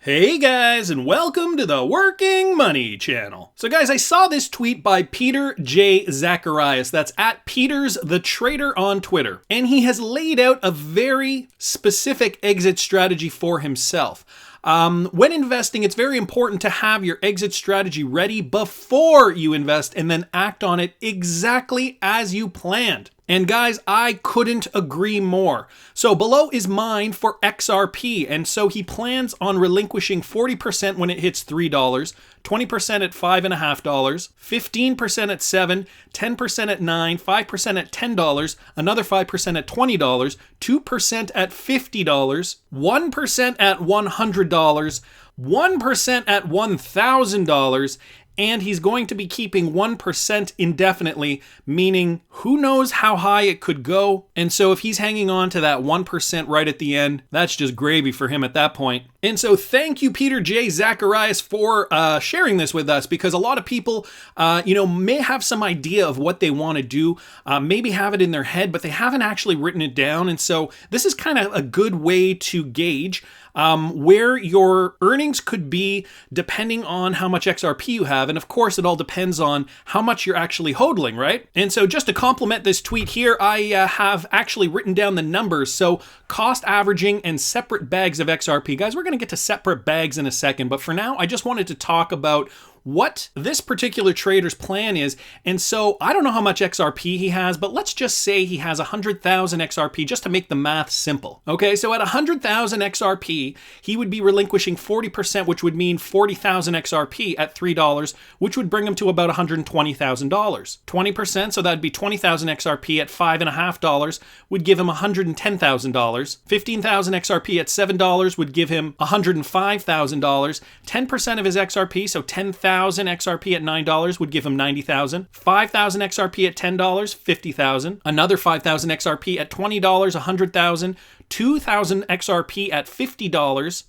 Hey guys, and welcome to the Working Money channel. So guys, I saw this tweet by Peter J. Zacharias, that's at Peters the Trader on Twitter, and he has laid out a very specific exit strategy for himself. When investing, it's very important to have your exit strategy ready before you invest and then act on it exactly as you planned. And guys, I couldn't agree more. So below is mine for XRP, and so he plans on relinquishing 40% when it hits $3, 20% at $5.50, 15% at $7, 10% at $9, 5% at $10, another 5% at $20, 2% at $50, 1% at $100, 1% at $1,000, and he's going to be keeping 1% indefinitely, meaning who knows how high it could go. And so if he's hanging on to that 1% right at the end, that's just gravy for him at that point. And so thank you, Peter J. Zacharias, for sharing this with us, because a lot of people, may have some idea of what they want to do, maybe have it in their head, but they haven't actually written it down. And so this is kind of a good way to gauge where your earnings could be depending on how much XRP you have. And of course, it all depends on how much you're actually hodling, right? And so just to complement this tweet here, I have actually written down the numbers. So cost averaging and separate bags of XRP. Guys, we're going to get to separate bags in a second, but for now, I just wanted to talk about what this particular trader's plan is. And so I don't know how much XRP he has, but let's just say he has 100,000 XRP just to make the math simple. Okay, so at 100,000 XRP, he would be relinquishing 40%, which would mean 40,000 XRP at $3, which would bring him to about $120,000. 20%, so that'd be 20,000 XRP at $5.50 would give him $110,000. 15,000 XRP at $7 would give him $105,000. 10% of his XRP, so 10,000 XRP at $9 would give him $90,000. 5,000 XRP at $10, $50,000. Another 5,000 XRP at $20, $100,000. 2,000 XRP at $50,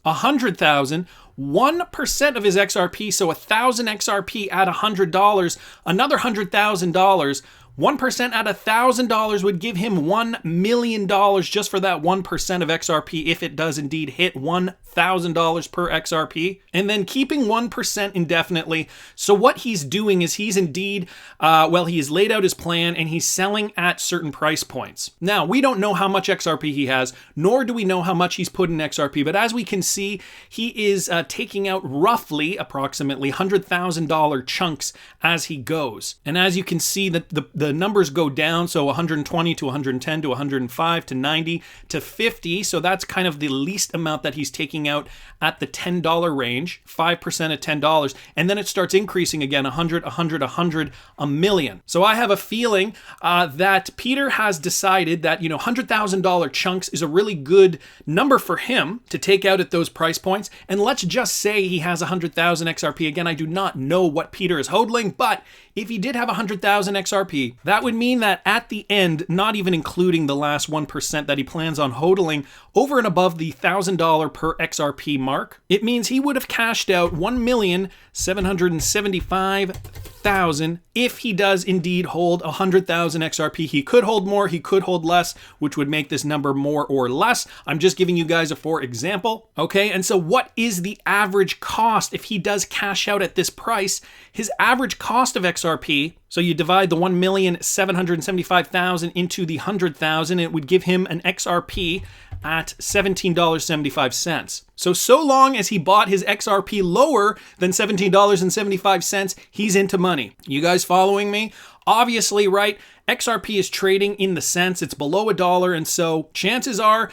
$100,000. 1% of his XRP, so 1,000 XRP at $100, another $100,000. 1% at $1,000 would give him $1 million just for that 1% of XRP if it does indeed hit $1,000 per XRP. And then keeping 1% indefinitely. So what he's doing is he's indeed, he has laid out his plan and he's selling at certain price points. Now, we don't know how much XRP he has, nor do we know how much he's put in XRP. But as we can see, he is taking out roughly approximately $100,000 chunks as he goes. And as you can see, that the numbers go down, so 120 to 110 to 105 to 90 to 50. So that's kind of the least amount that he's taking out at the $10 range, 5% at $10. And then it starts increasing again, 100, 100, 100, a million. So I have a feeling that Peter has decided that, $100,000 chunks is a really good number for him to take out at those price points. And let's just say he has 100,000 XRP. Again, I do not know what Peter is hodling, but if he did have 100,000 XRP, that would mean that at the end, not even including the last 1% that he plans on hodling over and above the $1,000 per XRP mark, it means he would have cashed out 1,775,000 if he does indeed hold 100,000 XRP. He could hold more, he could hold less, which would make this number more or less. I'm just giving you guys a for example. Okay, and so what is the average cost if he does cash out at this price? His average cost of XRP, so you divide the 1,775,000 into the 100,000, it would give him an XRP at $17.75. So long as he bought his XRP lower than $17.75, he's into money. You guys following me? Obviously, right? XRP is trading in the cents. It's below $1. And so chances are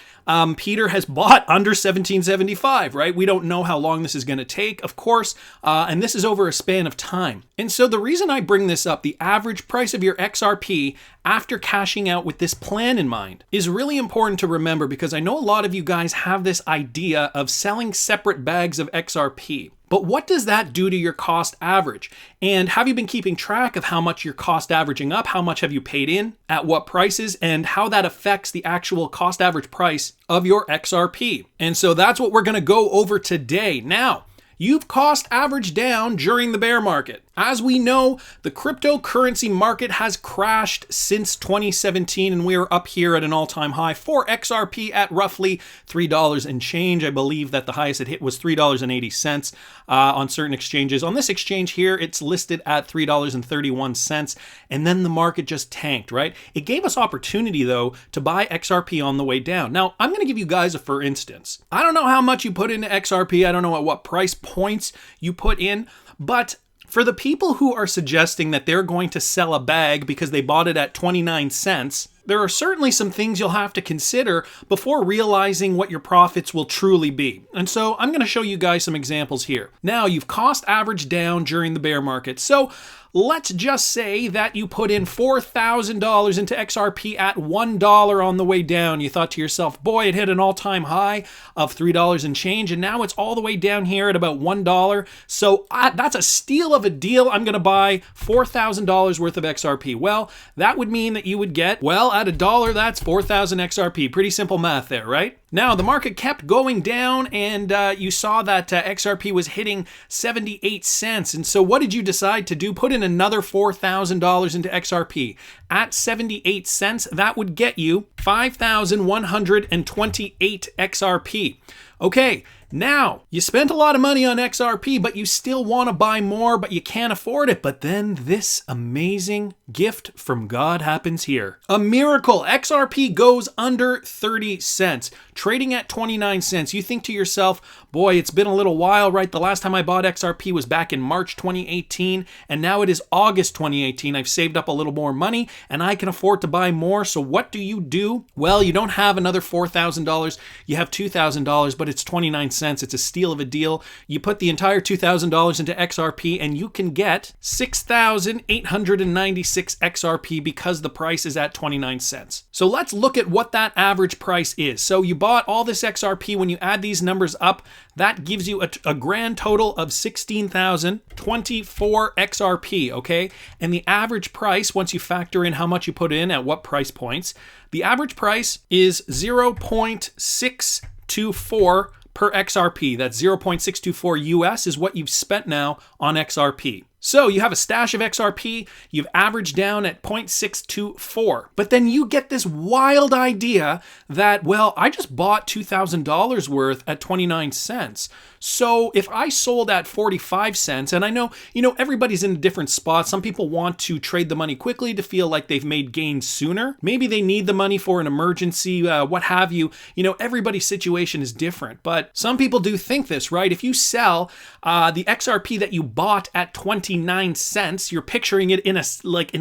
Peter has bought under $17.75, right? We don't know how long this is going to take, of course. And this is over a span of time. And so the reason I bring this up, the average price of your XRP after cashing out with this plan in mind, is really important to remember, because I know a lot of you guys have this idea of selling separate bags of XRP. But what does that do to your cost average? And have you been keeping track of how much you're cost averaging up? How much have you paid in? At what prices? And how that affects the actual cost average price of your XRP? And so that's what we're going to go over today. Now, you've cost averaged down during the bear market. As we know, the cryptocurrency market has crashed since 2017, and we are up here at an all-time high for XRP at roughly $3 and change. I believe that the highest it hit was $3.80 on certain exchanges. On this exchange here, it's listed at $3.31, and then the market just tanked, right? It gave us opportunity, though, to buy XRP on the way down. Now, I'm going to give you guys a for instance. I don't know how much you put into XRP. I don't know at what price points you put in, but for the people who are suggesting that they're going to sell a bag because they bought it at 29 cents, there are certainly some things you'll have to consider before realizing what your profits will truly be. And so I'm going to show you guys some examples here. Now, you've cost averaged down during the bear market. So let's just say that you put in $4,000 into XRP at $1 on the way down. You thought to yourself, boy, it hit an all-time high of $3 and change, and now it's all the way down here at about $1. So that's a steal of a deal. I'm going to buy $4,000 worth of XRP. Well, that would mean that you would get, well, at $1, that's 4,000 XRP. Pretty simple math there, right? Now, the market kept going down, and you saw that XRP was hitting 78 cents. And so what did you decide to do? Put in another $4,000 into XRP. At 78 cents, that would get you 5,128 XRP. Okay, now, you spent a lot of money on XRP, but you still want to buy more, but you can't afford it. But then this amazing gift from God happens here. A miracle. XRP goes under 30 cents, trading at 29 cents. You think to yourself, boy, it's been a little while, right? The last time I bought XRP was back in March 2018, and now it is August 2018. I've saved up a little more money, and I can afford to buy more. So what do? Well, you don't have another $4,000. You have $2,000, but it's 29 cents. It's a steal of a deal. You put the entire $2,000 into XRP and you can get 6,896 XRP because the price is at 29 cents. So let's look at what that average price is. So you bought all this XRP. When you add these numbers up, that gives you a grand total of 16,024 XRP, okay? And the average price, once you factor in how much you put in at what price points, the average price is 0.624 per XRP. That's 0.624 US is what you've spent now on XRP. So you have a stash of XRP, you've averaged down at 0.624, but then you get this wild idea that, well, I just bought $2,000 worth at 29 cents. So if I sold at 45 cents, and I know, everybody's in a different spot. Some people want to trade the money quickly to feel like they've made gains sooner. Maybe they need the money for an emergency, what have you. Everybody's situation is different, but some people do think this, right? If you sell the XRP that you bought at 29 cents, you're picturing it in a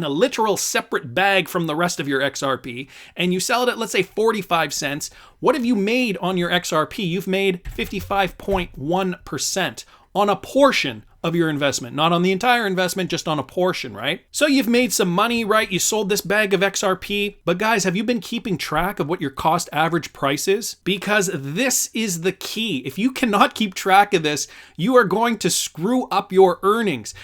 literal separate bag from the rest of your XRP, and you sell it at, let's say, 45 cents. What have you made on your XRP? You've made 55.1% on a portion of your investment, not on the entire investment, just on a portion, right? So you've made some money, right? You sold this bag of XRP, but guys, have you been keeping track of what your cost average price is? Because this is the key. If you cannot keep track of this, you are going to screw up your earnings.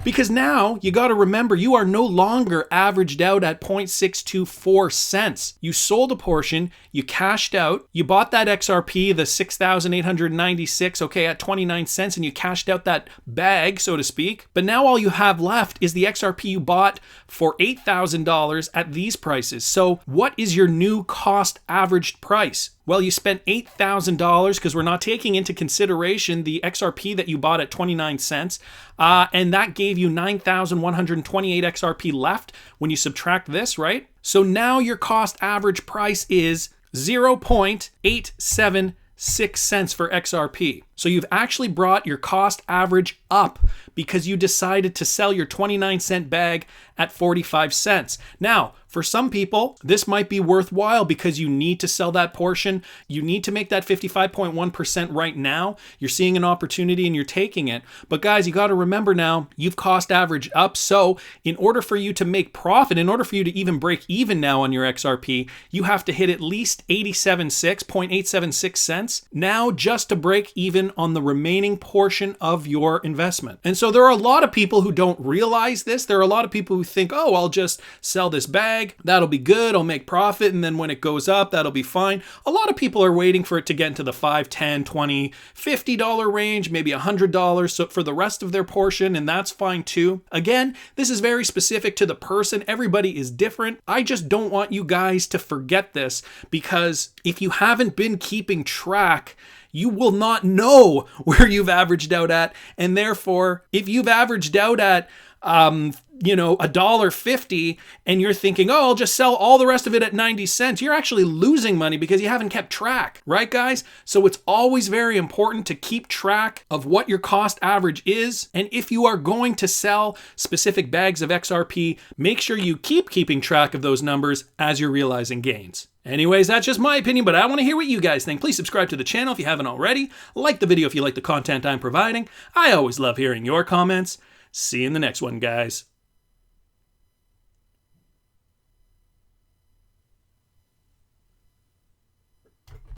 Because now you got to remember, you are no longer averaged out at 0.624 cents. You sold a portion, you cashed out, you bought that XRP, the 6,896, okay, at 29 cents, and you cashed out that bag, so to speak. But now all you have left is the XRP you bought for $8,000 at these prices. So what is your new cost averaged price? Well, you spent $8,000 because we're not taking into consideration the XRP that you bought at 29 cents. And that gave you 9,128 XRP left when you subtract this, right? So now your cost average price is 0.876 cents for XRP. So you've actually brought your cost average up because you decided to sell your 29 cent bag at 45 cents. Now, for some people, this might be worthwhile because you need to sell that portion. You need to make that 55.1% right now. You're seeing an opportunity and you're taking it. But guys, you got to remember now, you've cost averaged up. So in order for you to make profit, in order for you to even break even now on your XRP, you have to hit at least 0.876 cents now just to break even margin on the remaining portion of your investment. And so there are a lot of people who don't realize this. There are a lot of people who think, oh, I'll just sell this bag. That'll be good. I'll make profit. And then when it goes up, that'll be fine. A lot of people are waiting for it to get into the $5, $10, $20, $50 range, maybe $100 so for the rest of their portion. And that's fine too. Again, this is very specific to the person. Everybody is different. I just don't want you guys to forget this, because if you haven't been keeping track, you will not know where you've averaged out at. And therefore, if you've averaged out at, $1.50 and you're thinking, oh, I'll just sell all the rest of it at 90 cents, you're actually losing money because you haven't kept track, right, guys? So it's always very important to keep track of what your cost average is. And if you are going to sell specific bags of XRP, make sure you keep keeping track of those numbers as you're realizing gains. Anyways, that's just my opinion, but I want to hear what you guys think. Please subscribe to the channel if you haven't already. Like the video if you like the content I'm providing. I always love hearing your comments. See you in the next one, guys.